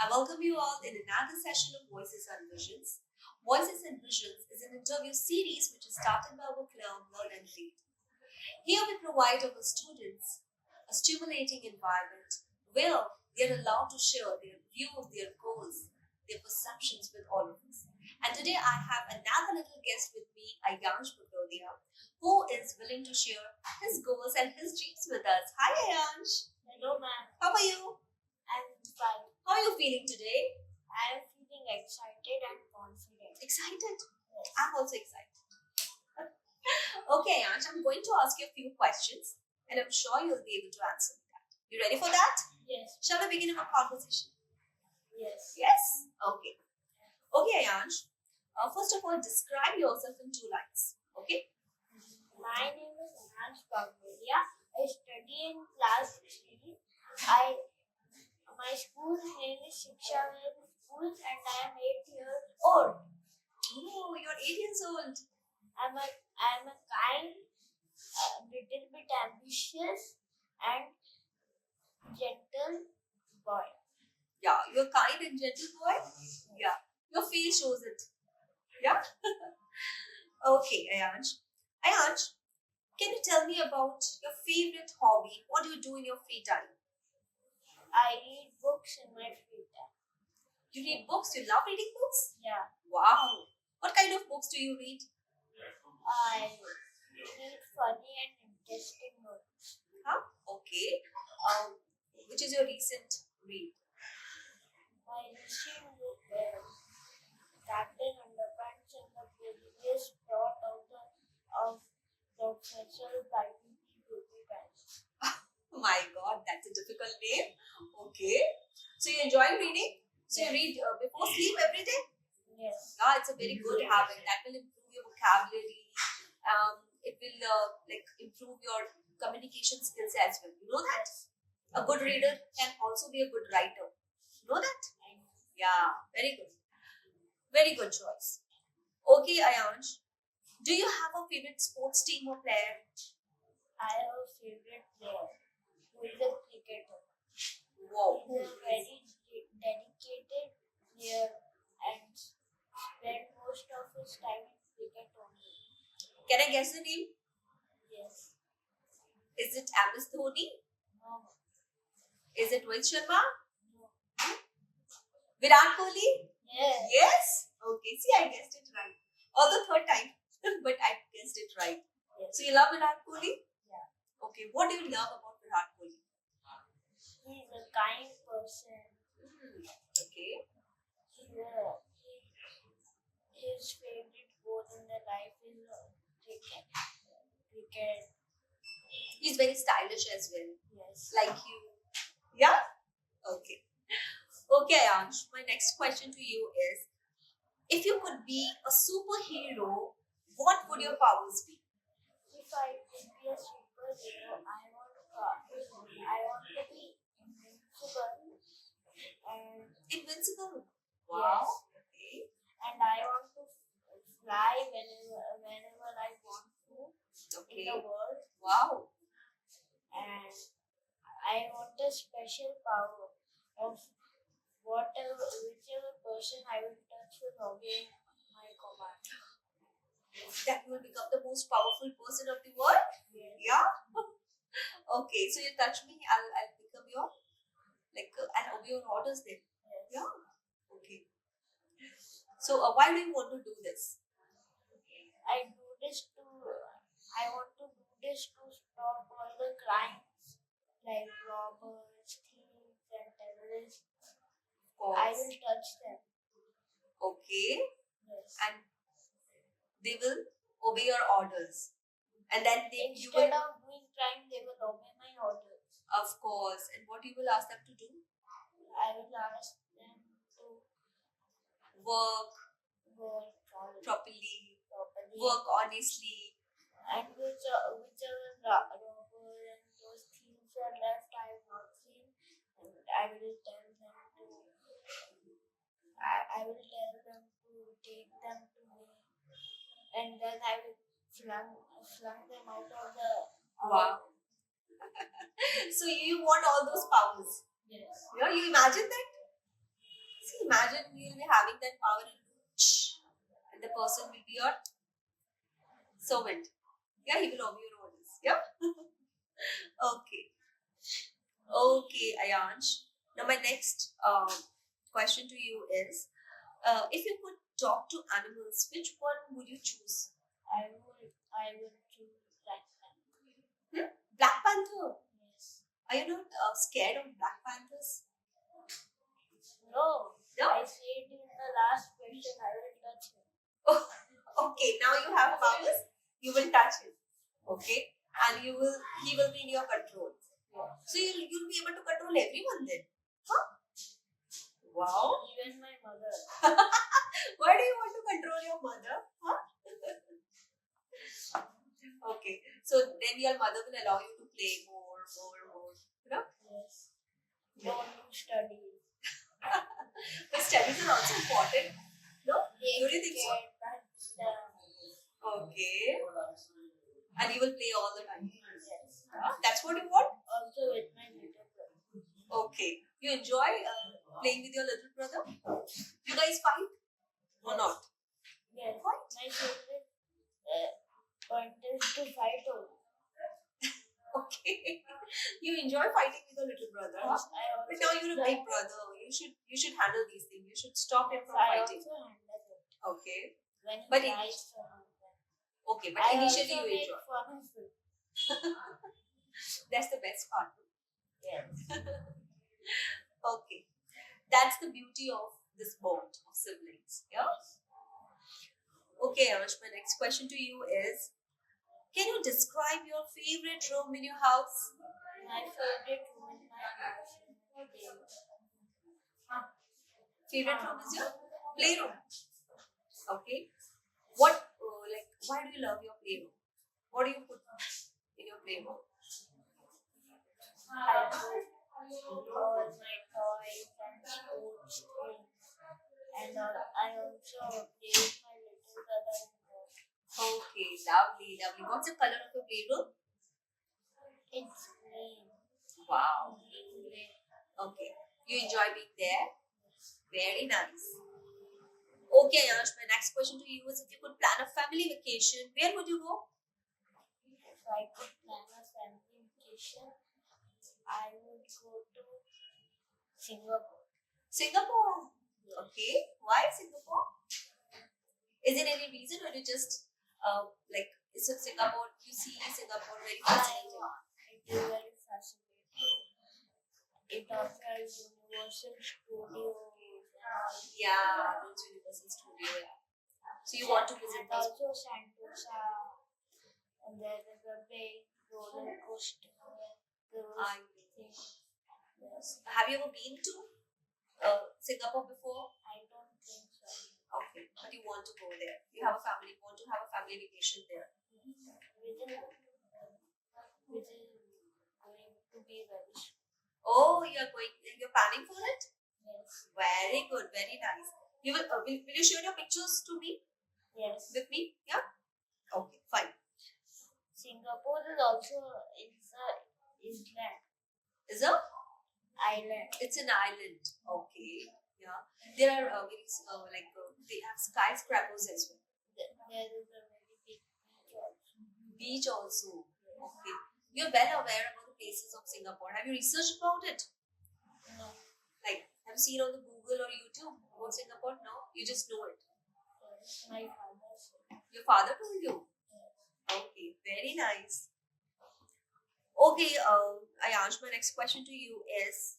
I welcome you all in another session of Voices and Visions. Voices and Visions is an interview series which is started by our club Learn and Lead. Here we provide our students a stimulating environment where they are allowed to share their views, their goals, their perceptions with all of us. And today I have another little guest with me, Ayansh Bagrodia, who is willing to share his goals and his dreams with us. Hi Ayansh. Hello, ma'am. How are you? I'm fine. How are you feeling today? I am feeling excited and confident. Excited? Yes. I'm also excited. Okay, Ayansh, I'm going to ask you a few questions and I'm sure you'll be able to answer that. You ready for that? Yes. Shall we begin our conversation? Yes. Yes? Okay. Okay, Ayansh. First of all, describe yourself in 2 lines. Okay? My name is Anansh Bagwelia. I study in class 3. My school name is Shiksha Veda Schools and I am 8 years old. Oh, you're 8 years old. I'm a kind, little bit ambitious and gentle boy. Yeah, you're kind and gentle boy. Yeah, your face shows it. Yeah. Okay, Ayansh. Ayansh, can you tell me about your favorite hobby? What do you do in your free time? I read books in my free time. You read books? You love reading books? Yeah. Wow. What kind of books do you read? I read funny and interesting books. Huh? Okay. Which is your recent read? My recent book is Captain Underpants and the Previous Plot of Professor Brightly Baby Pants. Oh my god, that's a difficult name. Okay. So you enjoy reading? So you read before sleep every day? Yes. Yeah, it's a very good habit. That will improve your vocabulary. It will improve your communication skills as well. You know that? A good reader can also be a good writer. You know that? Yeah, very good. Very good choice. Okay, Ayansh. Do you have a favorite sports team or player? I have a favorite player who is a cricketer. Wow. He is a very dedicated player and spend most of his time in cricket only. Can I guess the name? Yes. Is it MS Dhoni? No. Is it Rohit Sharma? No. Virat Kohli? Yes. Yes? Okay, see, I guessed it right. Although third time, but I guessed it right. Yes. So you love Virat Kohli? Yeah. Okay, what do you love about Virat Kohli? He is a kind person. Okay. His favorite goal in the life is cricket. Cricket. He's very stylish as well, Yes. like you. Yeah? Okay. Okay, Ayansh, my next question to you is, if you could be a superhero, what would your powers be? If I could be a superhero, I want to be invincible and Invincible. Wow. Yes. Okay. and I want to fly whenever I want to in Okay. the world, Wow. and I want a special power of whichever person I will touch will obey my command. That you will become the most powerful person of the world? Yes. Yeah? Okay, so you touch me, I'll become your, and obey your orders then. Yes. Yeah? Okay. So, why do you want to do this? I want to do this to stop all the crimes like robbers, thieves, and terrorists. Of I course. will touch them. Okay. Yes. And they will obey your orders. And then you Instead will, of doing crime, they will obey my orders. of course. And what you will ask them to do? I will ask them to Work work properly, properly. work honestly. And whichever robber and those thieves are left, I have not seen. And I will tell them to. I will tell them to take them to me, and then I will flung them out of the. Wow. So you want all those powers? Yes. Yeah, you imagine that? See, imagine you'll be having that power and the person will be your servant. Yeah, he will obey your orders. Yeah. Okay. Okay, Ayansh. Now my next question to you is, if you could talk to animals, which one would you choose? I would choose Black Panther. Black Panther. Yes. Are you not scared of Black Panthers? No. No? I said in the last question I will touch him. Oh, okay, now you have powers. You will touch him. Okay, and he will be in your control. So you'll be able to control everyone then. Huh? Wow. Even my mother. Why do you want to control your mother? Huh? Okay, so then your mother will allow you to play more. You know? Yes. Don't do study. But studies are also important. No? Do you think so? Okay. And you will play all the time. Yes. That's what you want? Also with my little brother. Okay. You enjoy playing with your little brother? You guys fight or not? Yes. What? My favorite point is to fight over. Okay. You enjoy fighting with your little brother, huh? But now you're a big brother. You should handle these things. You should stop him from I fighting. also handle it. Okay. When he But tries to handle it. Okay, but I initially also you make enjoy. fun of it. That's the best part. Yes. Okay. That's the beauty of this bond of siblings. Yeah. Okay, Anush, my next question to you is, can you describe your favorite room in your house? My favorite room in my house is my playroom. Favorite room is your playroom. Okay. What, why do you love your playroom? What do you put in your playroom? I put all my toys and sports things. And I also play with my little brother in there. Okay, lovely. What's the color of your playroom? It's green. Wow. Green. Okay. You enjoy being there? Very nice. Okay, Yash, my next question to you is, if you could plan a family vacation, where would you go? If I could plan a family vacation, I would go to Singapore. Singapore. Okay. Why Singapore? Is there any reason, or you just is it Singapore? You see Singapore very fascinating. It is very fascinating. It offers Universal Studios and all. Yeah, it's Universal Studio. Yeah. So you want to visit And those? also Sentosa. And there is a big roller coaster. I- Thing. Yes. Have you ever been to Singapore before? I don't think so. Okay, but you want to go there. You have a family. Want to have a family vacation there. Which is going to be very soon. Oh, you're planning for it? Yes. Very good, very nice. You will you share your pictures to me Yes. with me? Yeah. Okay, fine. Singapore is also Is a island. it's an island. Okay. Yeah. There are they have skyscrapers as well. There is a very big beach also. Beach also. Okay. You're well aware about the places of Singapore. Have you researched about it? No. Like, have you seen on the Google or YouTube about Singapore? No, you just know it. Yes. My father said. Your father told you. Okay, very nice. Okay, Ayash, my next question to you is,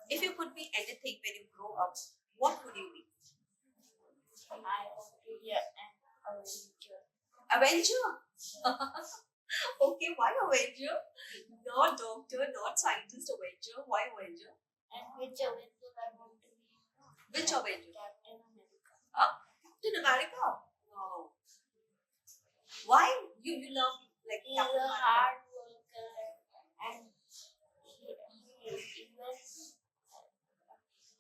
if you could be anything when you grow up, what would you be? I want to be an Avenger. Avenger? Okay, why Avenger? Not doctor, not scientist, Avenger. Why Avenger? And which Avenger I want to be? Which Avenger? Captain America. Captain America? Wow. Why? You love He's Captain a America? hard worker and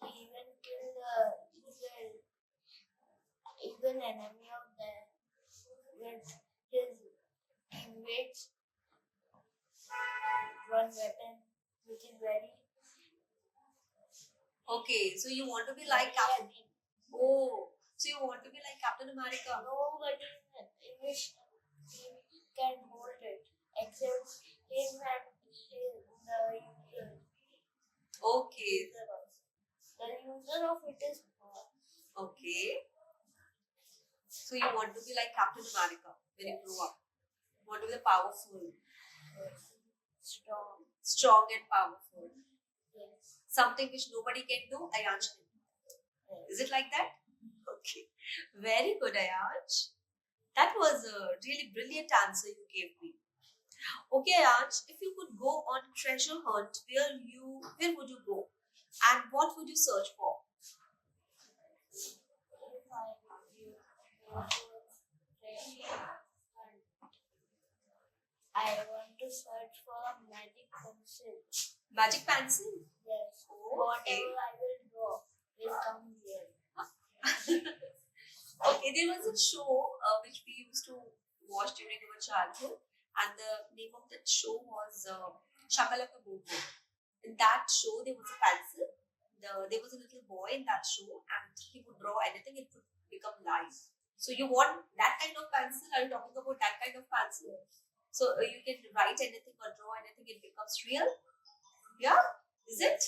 he even killed the evil enemy of them with his teammates. One weapon which is very Okay, so you want to be like Yeah, Captain. Oh, so you want to be like Captain America. nobody in this team can hold it except him and the user. Okay, The user of it is God. okay. So you want to be like Captain America when you grow up. You want to be powerful, Strong. strong and powerful. Yes. Something which nobody can do, Ayansh can. Is it like that? Okay. Very good, Ayansh. That was a really brilliant answer you gave me. Okay, Ayansh, if you could go on treasure hunt, where would you go? And what would you search for? If I give go to treasure hunt, I want to search for a magic pencil. Magic pencil? Yes. Okay. Whatever I will draw will come here. Okay, there was a show which we used to watch during our childhood, and the name of that show was Shakalaka Boom Boom. In that show, there was a pencil. There was a little boy in that show, and he would draw anything; it would become live. So you want that kind of pencil? Are you talking about that kind of pencil? So you can write anything or draw anything; it becomes real. Yeah, is it?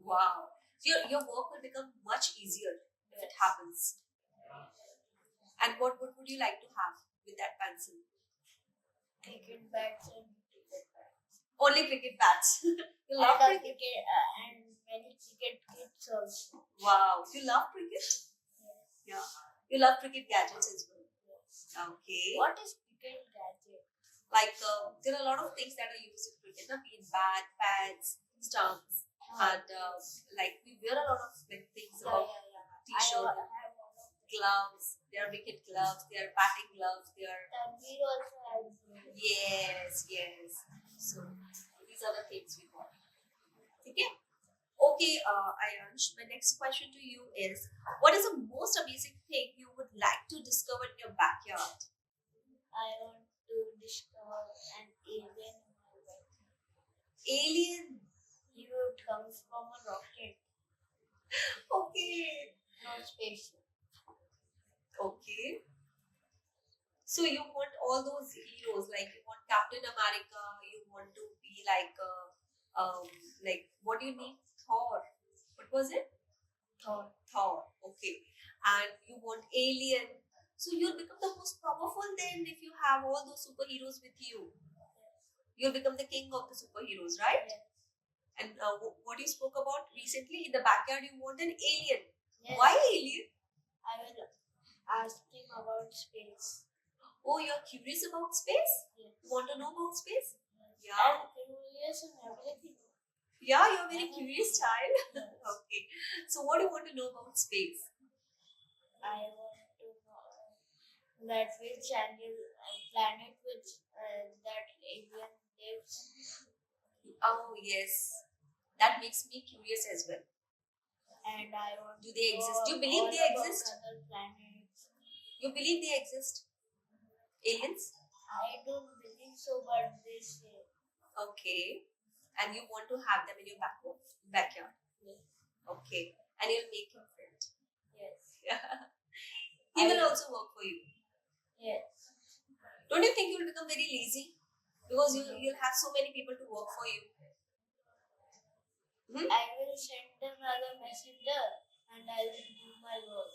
Wow. Your work will become much easier if it happens. And what would you like to have with that pencil? Cricket bats and cricket bats. Only cricket bats. You love And cricket? and many cricket kits also. Wow. You love cricket? Yes. Yeah. You love cricket gadgets as well. Yes. Okay. What is cricket gadget? Like there are a lot of things that are used in cricket. Be it bat, pads, stumps, and like we wear a lot of like things about t-shirt, I have one of them. gloves. There are wicket gloves. There are batting gloves. There are Tanvir also has one. yes, yes. So these are the things we got. Okay. Okay, Ayansh, my next question to you is what is the most amazing thing you would like to discover in your backyard? I want to discover an alien in my life. Alien. He would come from a rocket, Okay. not spaceship. Okay. So you want all those heroes, like you want Captain America, you want to be like what do you need? Thor. What was it? Thor. Thor. Okay. And you want Alien. So you'll become the most powerful then if you have all those superheroes with you. You'll become the king of the superheroes, right? Yes. And what you spoke about recently in the backyard, you want an alien. Yes. Why alien? I will ask him about space. Oh, you're curious about space? Yes. You want to know about space? Yeah. I'm curious in everything. Yeah, you're a very curious child. Yes. Okay. So what do you want to know about space? I want to know that which planet which that alien lives, Oh, yes. That makes me curious as well. and I want Do they to exist? know Do you believe all they about exist? other planets. You believe they exist? Aliens? I don't believe so, but they say Okay. And you want to have them in your backyard? yes. Okay. And you'll make him friend. Yes. He will also work for you. Yes. Don't you think you'll become very lazy? Because you'll have so many people to work for you. I will send another messenger and I will do my work.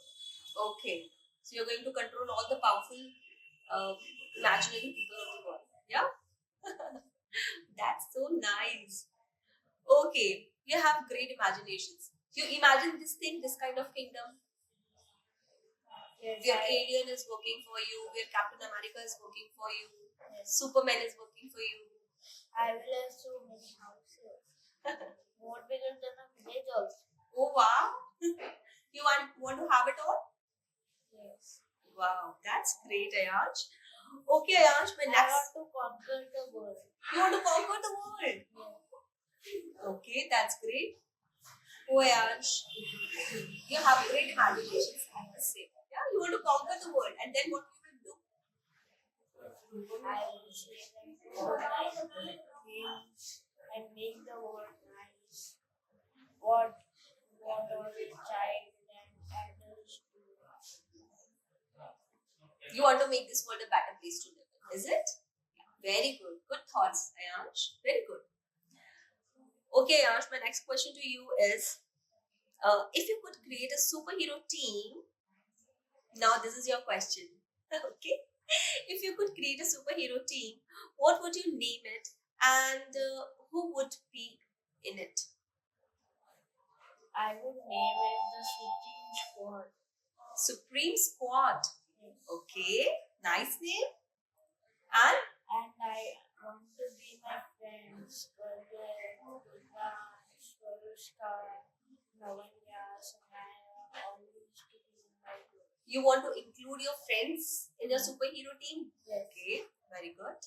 Okay. So you're going to control all the powerful imaginary people of the world. Yeah? That's so nice. Okay. You have great imaginations. You imagine this thing, this kind of kingdom, Yes. where Alien is working for you, where Captain America is working for you, Yes. Superman is working for you. I will have so many houses. More bigger than a village also. Oh wow. You want to have it all? Yes. Wow, that's great, Ayansh. Okay, Ayansh, my I next. want to conquer the world. You want to conquer the world? Yes. Okay, that's great. Oh, Ayansh, you have great imaginations, I must say. Yeah, you want to conquer the world, and then what you will do? I will say them to buy things and make the world nice. What want all the child and adults to. You want to make this world a better place to live in, is it? Very good. Good thoughts, Ayansh. Very good. Okay, Ayansh, my next question to you is if you could create a superhero team, now this is your question. Okay. If you could create a superhero team, what would you name it and who would be in it? I would name it the Supreme Squad. Supreme Squad. Yes. Okay. Nice name. And And I want to be my friends, Gagan, Raj, Swarushka, Lavanya, Sanaya, all these to be in my group. you want to include your friends in your superhero team? Yes. Okay. Very good.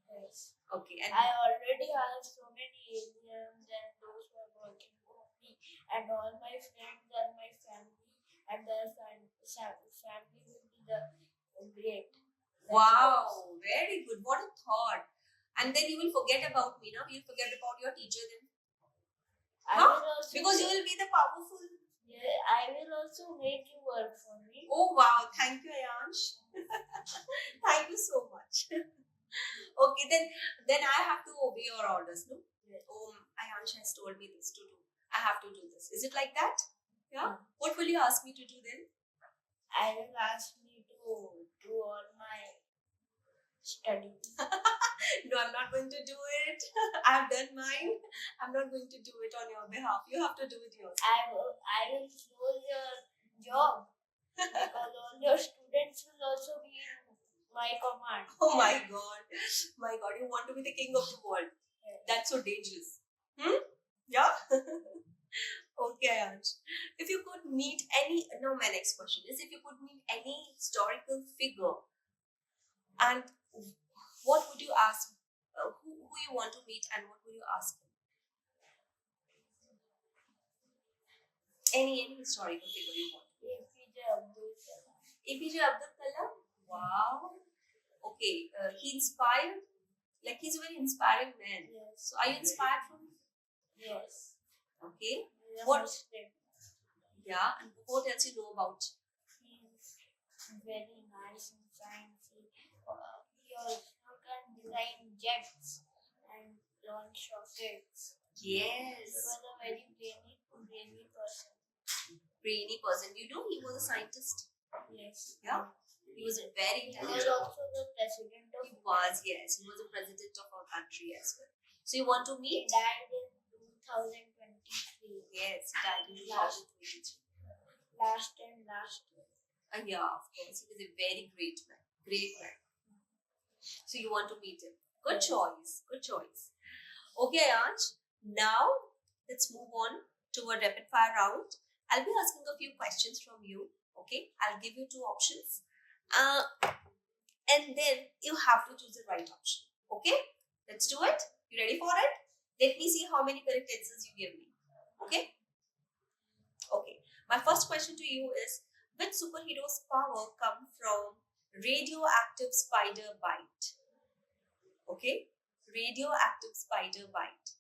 Yes. Okay. And I already have so many aliens and those who are working for me, and all my friends are my family, and their family will be the great. wow, very good. What a thought. And then you will forget about me now. You'll forget about your teacher then. I Huh? will also Because you will be the powerful. Yeah, I will also make you work for me. Oh wow, thank you, Ayansh. Thank you so much. Okay, then I have to obey your orders, no? Yes. Oh, Ayansh has told me this to do. I have to do this. Is it like that? Yeah. What will you ask me to do then? I will ask me to do all my studies. No, I'm not going to do it. I've done mine. I'm not going to do it on your behalf. You have to do it yourself. I will close your job because all your students will also be in my command. Oh my god. My god, you want to be the king of the world. Yes. That's so dangerous. Yeah? Okay, Anj. If you could meet now my next question is if you could meet any historical figure and what would you ask? Who you want to meet and what would you ask them? Any historical figure you want. APJ Abdul Kalam. APJ Abdul Kalam? Wow. Okay, he inspired, like he's a very inspiring man. Yes. So are you inspired from him? Yes. Okay. He's a What- Muslim. Yeah, and what else you know about? He's very nice and science. He also can design jets and launch rockets. He Yes. was a very brainy person. Brainy person. You know he was a scientist. Yes. Yeah. He was a very He was intelligent. also the president of He was, yes. He was the president of our country as well. So you want to He meet? died in 2023. Yes, he died in Last. 2023. Last year. Yeah, of course. He was a very great man. Great man. So you want to meet him. Good Yes. choice. Good choice. Okay, Anj. Now let's move on to a rapid fire round. I'll be asking a few questions from you. Okay, I'll give you two options. And then you have to choose the right option. Okay, let's do it. You ready for it? Let me see how many correct answers you give me. Okay. Okay. My first question to you is: which superhero's power come from radioactive spider bite? Okay, radioactive spider bite.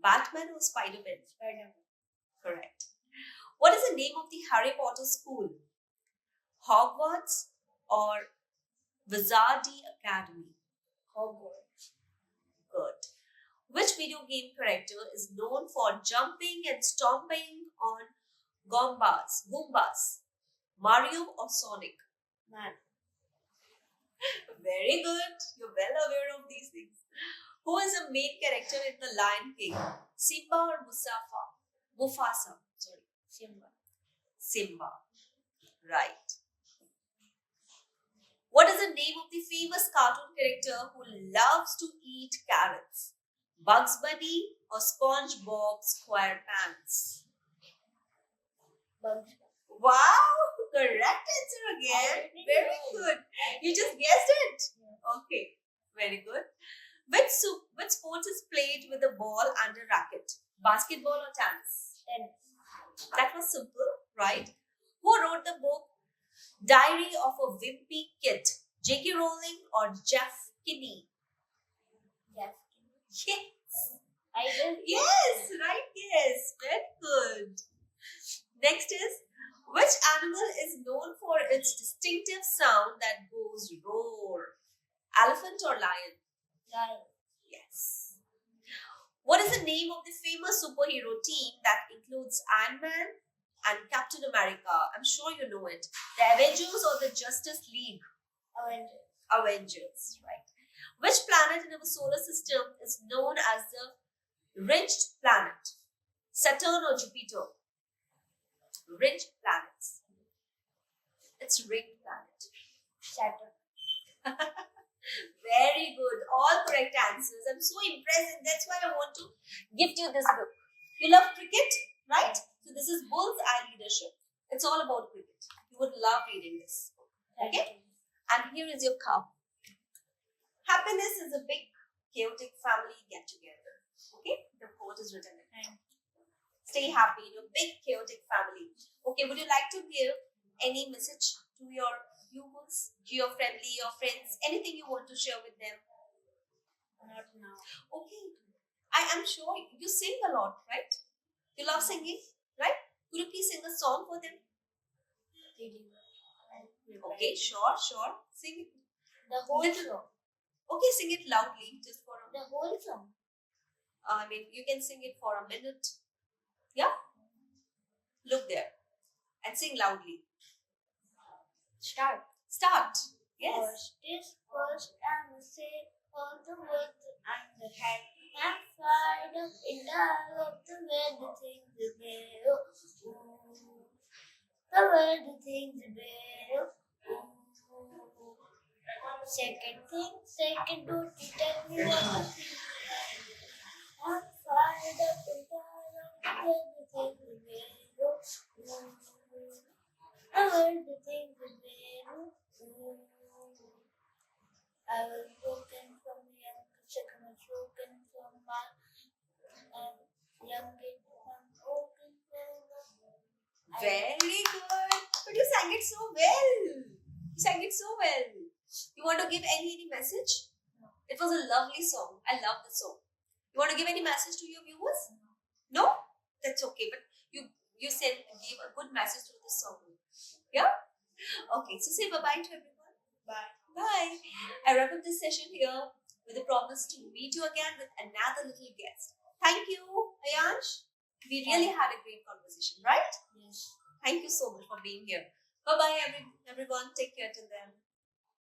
Batman or Spider-Man? Spider-Man. Correct. What is the name of the Harry Potter school? Hogwarts or Wizardy Academy? Hogwarts. Good. Which video game character is known for jumping and stomping on Goombas? Mario or Sonic? Man. Very good. You're well aware of these things. Who is the main character in The Lion King? Simba or Mufasa? Sorry. Simba. Right. What is the name of the famous cartoon character who loves to eat carrots? Bugs Bunny or SpongeBob SquarePants? Bugs. Wow, correct answer again. I didn't Very know. good. You just guessed it. Okay, very good. Which sports is played with a ball and a racket? Basketball or tennis? Tennis. That was simple, right? Who wrote the book Diary of a Wimpy Kid? J.K. Rowling or Jeff Kinney? Jeff. Yes. I just Yes, right, yes. Very good. Next is, which animal is known for its distinctive sound that goes roar? Elephant or lion? Lion. Yes. What is the name of the famous superhero team that includes Iron Man and Captain America? I'm sure you know it. The Avengers or the Justice League? Avenger. Avengers, right? Which planet in our solar system is known as the ringed planet? Saturn or Jupiter? Ringed planets. It's ringed planet. Saturn. Very good. All correct answers. I'm so impressed, and that's why I want to gift you this book. You love cricket, right? So this is Bull's Eye Leadership. It's all about cricket. You would love reading this. Okay? And here is your cup. Happiness is a big, chaotic family get-together. Okay? The quote is written in it. Stay happy in your big, chaotic family. Okay, would you like to give any message to your viewers, to your family, your friends, anything you want to share with them? Not now. Okay. I am sure you sing a lot, right? You love singing, right? Could you please sing a song for them? Okay, sure. Sing it. The whole Little- song. Okay, sing it loudly, just for a The whole song. I mean, you can sing it for a minute. Yeah? Look there and sing loudly. Start. Start. Yes. First is first, I must say all the words and the head. I'm fired up in love the way the things are better. Ooh. The way the things are better. Ooh. Second, don't you tell me what to think. I'm fired up in love the way the things are better. Ooh. I heard the things are better. I was broken from the young, second was broken from my young age, I'm broken from Very good. But you sang it so well. You sang it so well. You want to give any message? It was a lovely song. I love the song. You want to give any message to your viewers? No? That's okay. But you said give a good message to the song. Yeah? Okay. So say bye-bye to everyone. Bye. Bye. I wrap up this session here with a promise to meet you again with another little guest. Thank you, Ayansh. We really had a great conversation, right? Yes. Thank you so much for being here. Bye-bye, everyone. Take care till then.